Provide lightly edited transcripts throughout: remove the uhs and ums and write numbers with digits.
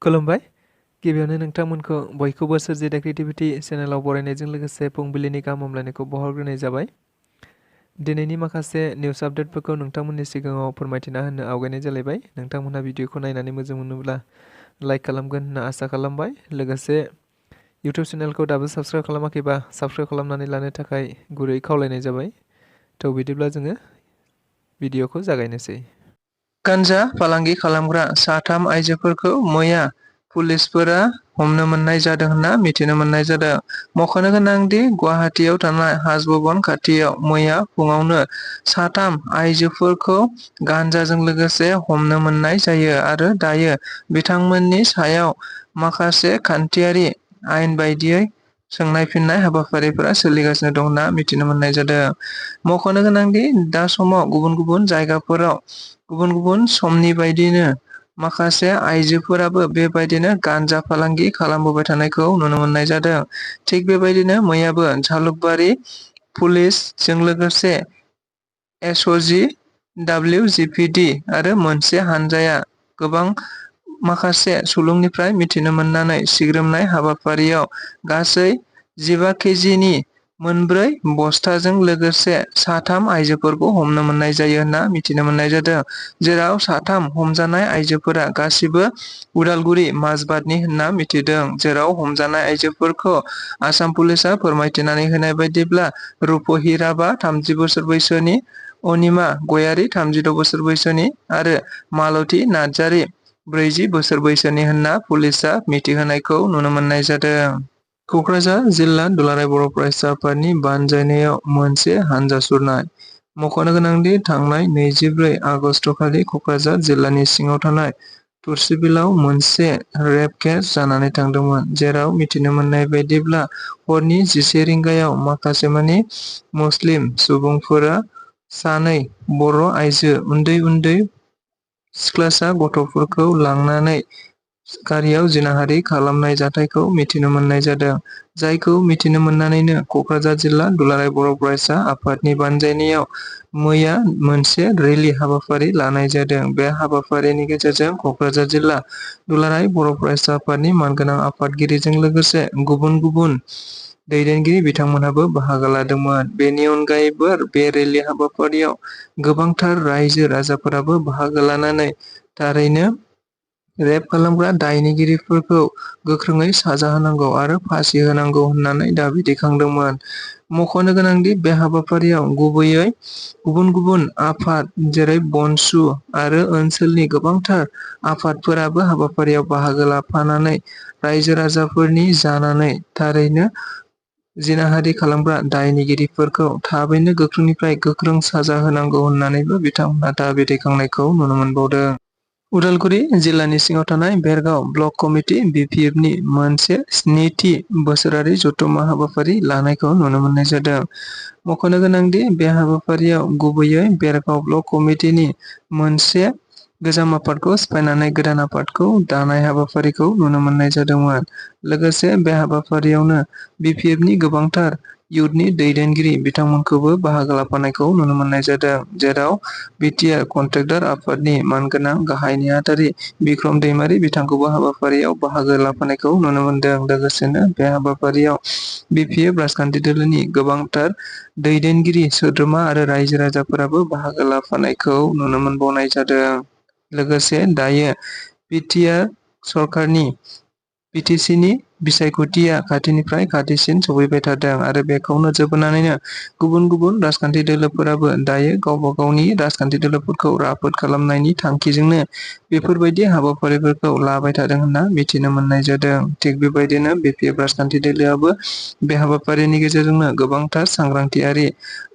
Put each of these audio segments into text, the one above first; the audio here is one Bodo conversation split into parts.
खुलुमबाय। गिबियावनो नोंथांमोनखौ बयखौबो सोरजिदा क्रिएटिभिटी चेनेलाव बरायनायजों लोगोसे फुंबिलिनि गाहाम हामलायनायखौ बावहरग्रोनाय जाबाय। दिनैनि माखासे निउस आपडेटफोरखौ नोंथांमोननि सिगाङाव फोरमायथिना होनो आवगायनाय जालायबाय। नोंथांमोनहा भिडिअखौ नायनानै मोजां मोनोब्ला लाइक खालामगोन होनना आसा खालामबाय। लोगोसे इउटिउब चेनेलखौ दाबो साबस्क्राइब खालामाखैबा साबस्क्राइब खालामनानै लानो थाखाय गुरै खावलायनाय जाबाय। थ' बिदिब्ला जोङो भिडिअखौ जागायनोसै। गान्जा फालांगि खालामग्रा साथाम आइजोफोरखौ मैया पुलिसफोरा हमनो मोननाय जादों होनना मिथिनो मोननाय जादों। मख'नो गोनांदि गुवाहाटीआव थानाय हाजभवन खाथियाव मैया फुङावनो साथाम आइजोफोरखौ गान्जाजों लोगोसे हमनो मोननाय जायो आरो दायो बिथांमोननि सायाव माखासे खान्थियारि आयेन बायदियै सोंनाय फिननाय हाबाफारिफोरा सोलिगासिनो दं होनना मिथिनो मोननाय जादों। मख'नो गोनांदि दा समाव गुबुन गुबुन जायगाफोराव गुबुन गुबुन समनि बायदिनो माखासे आइजोफोराबो बेबायदिनो गान्जा फालांगि खालामबोबाय थानायखौ नुनो मोननाय जादों। थिग बेबायदिनो मैयाबो झालुकबारि पुलिसजों लोगोसे एसअजि WGPD आरो मोनसे हानजाया गोबां माखासे सुलुंनिफ्राय मिथिनो मोननानै सिग्रोमनाय हाबाफारियाव गासै 15 केजिनि मोनब्रै बस्थाजों लोगोसे साथाम आइजोफोरखौ हमनो मोननाय जायो होनना मिथिनो मोननाय जादों। जेराव साथाम हमजानाय आइजोफोरा गासिबो उदालगुरि माजबादनि होनना मिथिदों। जेराव हमजानाय आइजोफोरखौ आसाम पुलिसआ फोरमायथिनानै होनाय बायदिब्ला रुपहि राभा 30 बोसोर बैसोनि, अनिमा गयारी 36 बोसोर बैसोनि आरो मालती नार्जारी 40 बोसोर बैसोनि होनना पुलिसआ मिथिहोनायखौ नुनो मोननाय जादों। क'क्राझार जिल्ला दुलाराय बर' फरायसा आफादनि बानजायनायाव मोनसे हानजा सुरनाय। मख'नो गोनांदि थांनाय 24 आगस्टखालि क'क्राझार जिल्लानि सिङाव थानाय तुर्सिबिलाव मोनसे रेप केस जानानै थांदोंमोन। जेराव मिथिनो मोननाय बायदिब्ला हरनि 11 रिंगायाव माखासेमानि मुस्लिम सुबुंफोरा सानै बर' आइजो उन्दै उन्दै सिख्लासा गथ'फोरखौ लांनानै गारियाव जिनाहारि खालामनाय जाथायखौ मिथिनो मोननाय जादों। जायखौ मिथिनो मोननानैनो क'क्राझार जिल्ला दुलाराय बर' फरायसा आफादनि बानजायनायाव मैया मोनसे रेलि हाबाफारि लानाय जादों। बे हाबाफारिनि गेजेरजों क'क्राझार जिल्ला दुलाराय बर' फरायसा आफादनि मानगोनां आफादगिरिजों लोगोसे गुबुन गुबुन दैदेनगिरि बिथांमोनहाबो बाहागो लादोंमोन। बेनि अनगायैबो बे रेलि हाबाफारियाव गोबांथार रायजो राजाफोराबो बाहागो लानानै थारैनो रेप खालामग्रा दायनिगिरिफोरखौ गोख्रोङै साजा होनांगौ आरो फासि होनांगौ होननानै दाबि दैखांदोंमोन। मख'नो गोनांदि बे हाबाफारियाव गुबैयै गुबुन गुबुन आफाद जेरै बनसु आरो ओनसोलनि गोबांथार आफादफोराबो हाबाफारियाव बाहागो लाफानानै रायजो राजाफोरनि जानानै थारैनो जिनाहारि खालामग्रा दायनिगिरिफोरखौ थाबैनो गोख्रोंनिफ्राय गोख्रों साजा होनांगौ होननानैबो बिथांमोनहा दाबि दैखांनायखौ नुनो मोनबावदों। उदालगुरि जिल्लानि सिङाव थानाय भेरगाव ब्लक कमिटि BPFनि मोनसे 7थि बोसोरारि जथुम्मा हाबाफारि लानायखौ नुनो मोननाय जादों। मख'नो गोनांदि बे हाबाफारियाव गुबैयै भेरगाव ब्लक कमिटिनि मोनसे गोजाम आफादखौ सिफायनानै गोदान आफादखौ दानाय हाबाफारिखौ नुनो मोननाय जादोंमोन। लोगोसे बे हाबाफारियावनो BPFनि गोबांथार इयुथनि दैदेनगिरि बिथांमोनखौबो बाहागो लाफानायखौ नुनो मोननाय जादों। जेराव BTR कन्ट्रेक्टर आफादनि मानगोनां गाहाय नेहाथारि बिक्रम दैमारी बिथांखौबो हाबाफारियाव बाहागो लाफानायखौ नुनो मोनदों। लोगोसेनो बे हाबाफारियाव BPF राजखान्थि दोलोनि गोबांथार दैदेनगिरि सोद्रोमा आरो रायजो राजाफोराबो बाहागो लाफानायखौ नुनो मोनबावनाय जादों। लोगोसे दायो BTR सरकारनि BTCनि बिसायख'थिया खाथिनिफ्राय खाथिसिन सफैबाय थादों आरो बेखौ नोजोर बोनानैनो गुबुन गुबुन राजखान्थि दोलोफोराबो दायो गावबा गावनि राजखान्थि दोलोफोरखौ राफोद खालामनायनि थांखिजोंनो बेफोरबायदि हाबाफारिफोरखौ लाबाय थादों होनना मिथिनो मोननाय जादों। थिग बेबायदिनो BPF राजखान्थि दोलोआबो बे हाबाफारिनि गेजेरजोंनो गोबांथार सांग्रांथियारि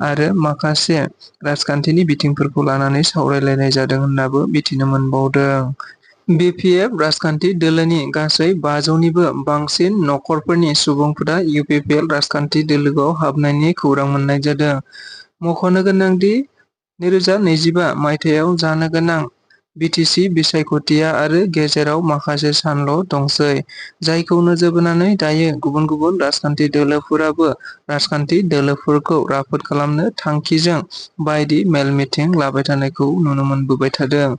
आरो माखासे राजखान्थिनि बिथिंफोरखौ लानानै सावरायलायनाय जादों होननाबो मिथिनो मोनबावदों। BPF राजखान्थि दोलोनि गासै 500निबो बांसिन नखरफोरनि सुबुंफोरा UPPL राजखान्थि दोलोआव हाबनायनि खौरां मोननाय जादों। मख'नो गोनांदि 2025 मायथाइयाव जानो गोनां BTC बिसायख'थिया आरो गेजेराव माखासे सानल' दंसै। जायखौ नोजोर बोनानै दायो गुबुन गुबुन राजखान्थि दोलोफोराबो राजखान्थि दोलोफोरखौ राफोद खालामनो थांखिजों बायदि मेल मिटिं लाबाय थानायखौ नुनो मोनबोबाय थादों।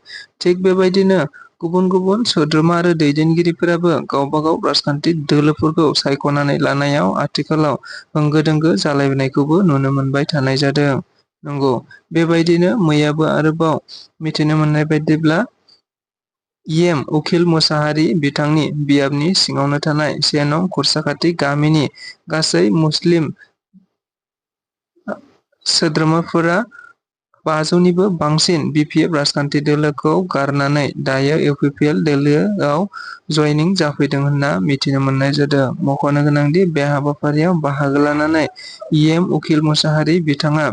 थिग बेबायदिनो गुबुन गुबुन सोद्रोमा आरो दैदेनगिरिफोराबो गावबागाव राजखान्थि दोलोफोरखौ सायख'नानै लानायाव आथिखालाव होंगो दोंगो जालायनायखौबो नुनो मोनबाय थानाय जादों। नंगौ, बेबायदिनो मैयाबो आरोबाव मिथिनो मोननाय बायदिब्ला एम उखिल मोसाहारि बिथांनि बियाबनि सिङावनो थानाय 1 नं खरसाखाथि गामिनि गासै मुस्लिम सोद्रोमाफोरा 500निबो बांसिन बिपिएफ राजखान्थि दोलोखौ गारनानै दायो इउपिपिएल दोलोआव जयनिं जाफैदों होनना मिथिनो मोननाय जादों। मख'नो गोनांदि बे हाबाफारियाव बाहागो लानानै एम उखिल मोसाहारि बिथाङा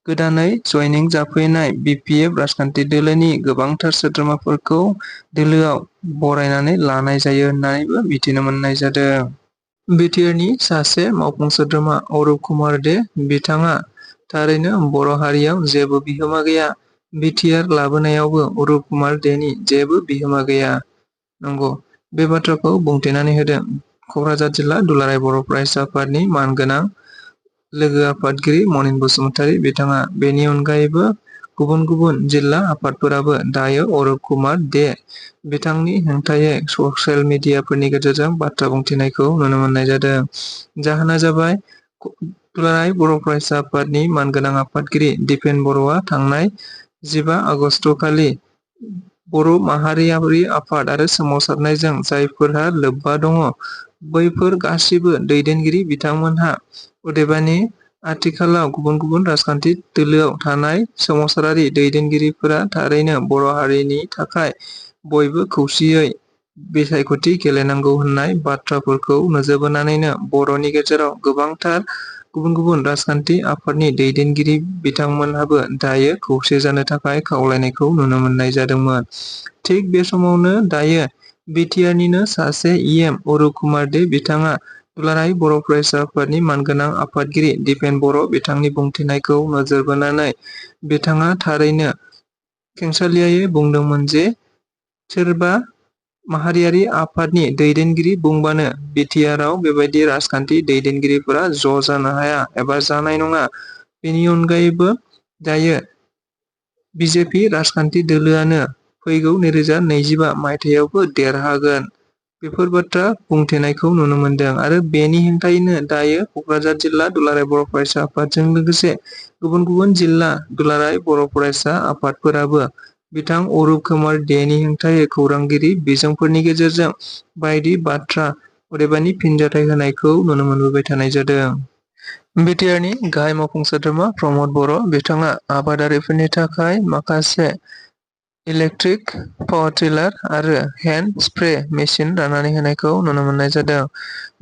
गोदानै जयनिं जाफैनाय बिपिएफ राजखान्थि दोलोनि गोबांथार सोद्रोमाफोरखौ दोलोआव बरायनानै लानाय जायो होननानैबो मिथिनो मोननाय जादों। बिटिआरनि सासे मावफुं सोद्रोमा अरुप कुमार दे बिथाङा थारैनो बर' हारियाव जेबो बिहोमा गैया। बिटिआर लाबोनायावबो अरुप कुमार देनि जेबो बिहोमा गैया। नंगौ, बे बाथ्राखौ बुंथिनानै होदों क'क्राझार जिल्ला दुलाराय बर' फरायसा आफादनि मानगोनां लोगो आफादगिरि मनिन बसुमतारी बिथाङा। बेनि अनगायैबो गुबुन गुबुन जिल्ला आफादफोराबो दायो अरुप कुमार दे बिथांनि हेंथायै ससियेल मिडियाफोरनि गेजेरजों बाथ्रा बुंथिनायखौ नुनो मोननाय जादों। जाहोना जाबाय दुलाराय बर' फरायसा आफादनि मानगोनां आफादगिरि दिपेन बर'आ थांनाय 15 आगस्टखालि बर' माहारियारि आफाद आरो सोमावसारनायजों जायफोरहा लोब्बा दङ बैफोर गासिबो दैदेनगिरि बिथांमोनहा अदेबानि आथिखालाव गुबुन गुबुन राजखान्थि दोलोआव थानाय सोमावसारारि दैदेनगिरिफोरा थारैनो बर' हारिनि थाखाय बयबो खौसेयै बिसायख'थि गेलेनांगौ होननाय बाथ्राफोरखौ नोजोर बोनानैनो बर'नि गेजेराव गोबांथार गुबुन गुबुन राजखान्थि आफादनि दैदेनगिरि बिथांमोनहाबो दायो खौसे जानो थाखाय खावलायनायखौ नुनो मोननाय जादोंमोन। थिग बे समावनो दायो बिटिआरनिनो सासे एम अरुप कुमार दे बिथाङा दुलाराय बर' फरायसा आफादनि मानगोनां आफादगिरि दिपेन बर' बिथांनि बुंथिनायखौ नोजोर बोनानै बिथाङा थारैनो खेंसालियायै बुंदोंमोन जे सोरबा माहारियारि आफादनि दैदेनगिरि बुंबानो बिटिआरआव बेबायदि राजखान्थि दैदेनगिरिफोरा ज' जानो हाया एबा जानाय नङा। बेनि अनगायैबो दायो बिजेपि राजखान्थि दोलोआनो फैगौ 2025 मायथाइयावबो देरहागोन। बेफोर बाथ्रा बुंथिनायखौ नुनो मोनदों आरो बेनि हेंथायैनो दायो क'क्राझार जिल्ला दुलाराय बर' फरायसा आफादजों लोगोसे गुबुन गुबुन जिल्ला दुलाराय बर' फरायसा आफादफोराबो बिथां अरुप कुमार देनि हेंथायै खौरांगिरि बिजोंफोरनि गेजेरजों बायदि बाथ्रा अदेबानि फिनजाथाय होनायखौ नुनो मोनबोबाय थानाय जादों। बिटिआरनि गाहाय मावफुं सोद्रोमा प्रमद बर' बिथाङा आबादारिफोरनि थाखाय माखासे इलेक्ट्रिक पावार टिलार आरो हेन्ड स्प्रे मेसिन राननानै होनायखौ नुनो मोननाय जादों।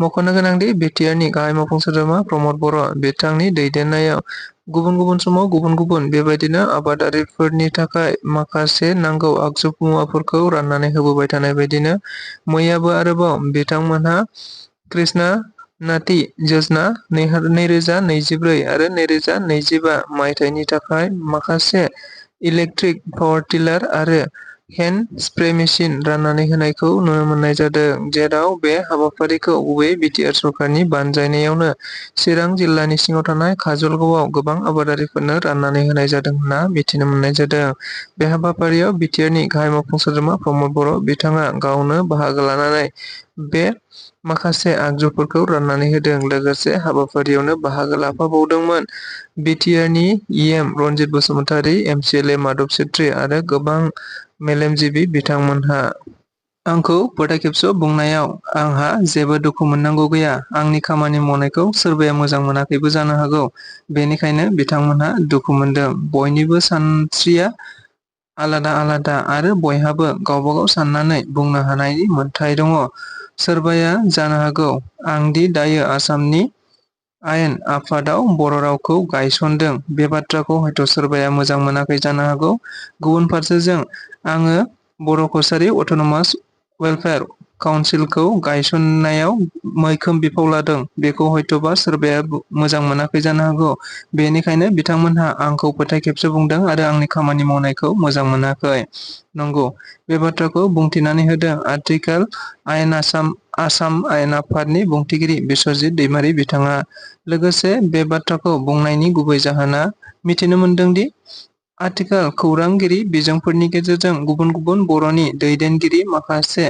मख'नो गोनांदि बिटिआरनि गाहाय मावफुं सोद्रोमा प्रमद बर' बिथांनि दैदेननायाव गुबुन गुबुन समाव गुबुन गुबुन बेबायदिनो आबादारिफोरनि थाखाय माखासे नांगौ आगजु मुवाफोरखौ राननानै होबोबाय थानाय बायदिनो मैयाबो आरोबाव बिथांमोनहा कृष्णा नाति योजना 2024 आरो 2025 मायथाइनि थाखाय माखासे इलेक्ट्रिक पावार टिलार आरो हेन्ड स्प्रे मेसिन राननानै होनायखौ नुनो मोननाय जादों। जेराव बे हाबाफारिखौ गुबैयै बिटिआर सरकारनि बानजायनायावनो चिरां जिल्लानि सिङाव थानाय काजलगावआव गोबां आबादारिफोरनो राननानै होनाय जादों होनना मिथिनो मोननाय जादों। बे हाबाफारियाव बिटिआरनि गाहाय मावफुं सोद्रोमा प्रमद बर' बिथाङा गावनो बाहागो लानानै बे माखासे आगजुफोरखौ राननानै होदों। लोगोसे हाबाफारियावनो बाहागो लाफाबावदोंमोन बिटिआरनि एम रनजित बसुमतारी, एमसिएलए माधब छेत्री आरो गोबां मेलेमजिबि बिथांमोनहा। आंखौ फोथायखेबस' बुंनायाव आंहा जेबो दुखु मोननांगौ गैया। आंनि खामानि मावनायखौ सोरबाया मोजां मोनाखैबो जानो हागौ। बेनिखायनो बिथांमोनहा दुखु मोनदों। बयनिबो सानस्रिया आलादा आलादा आरो बयहाबो गावबागाव साननानै बुंनो हानायनि मोनथाय दङ। सोरबाया जानो हागौ आंदि दायो आसामनि आयेन आफादाव बर' रावखौ गायसनदों बे बाथ्राखौ हयथ' सोरबाया मोजां मोनाखै जानो हागौ। गुबुन फारसेजों आङो बर' कसारी अट'नमास वेलफेयार काउन्सिलखौ गायसननायाव मैखोम बिफाव लादों बेखौ हयथ'बा सोरबाया मोजां मोनाखै जानो हागौ। बेनिखायनो बिथांमोनहा आंखौ फोथायखेबस' बुंदों आरो आंनि खामानि मावनायखौ मोजां मोनाखै। नंगौ, बे बाथ्राखौ बुंथिनानै होदों आथिखाल आसाम आयेन आफादनि बुंथिगिरि बिस्वजित दैमारी बिथाङा। लोगोसे बे बाथ्राखौ बुंनायनि गुबै जाहोना मिथिनो मोनदोंदि आथिखाल खौरांगिरि बिजोंफोरनि गेजेरजों गुबुन गुबुन बर'नि दैदेनगिरि माखासे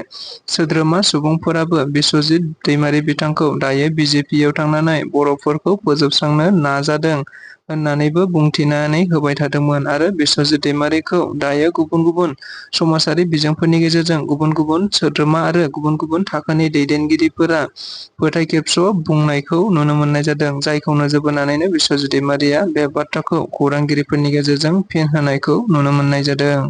सोद्रोमा सुबुंफोराबो बिस्वजित दैमारि बिथांखौ दायो बिजेपियाव थांनानै बर'फोरखौ फोजोबस्रांनो नाजादों होननानैबो बुंथिनानै होबाय थादोंमोन आरो बिस्वजित दैमारिखौ दायो गुबुन गुबुन समाजारि बिजोंफोरनि गेजेरजों गुबुन गुबुन सोद्रोमा आरो गुबुन गुबुन थाखोनि दैदेनगिरिफोरा फोथाय खेबस' बुंनायखौ नुनो मोननाय जादों, जायखौ नोजोर बोनानैनो बिस्वजित दैमारिया बे बाथ्राखौ खौरांगिरिफोरनि गेजेरजों फिन होनायखौ नुनो मोननाय जादों।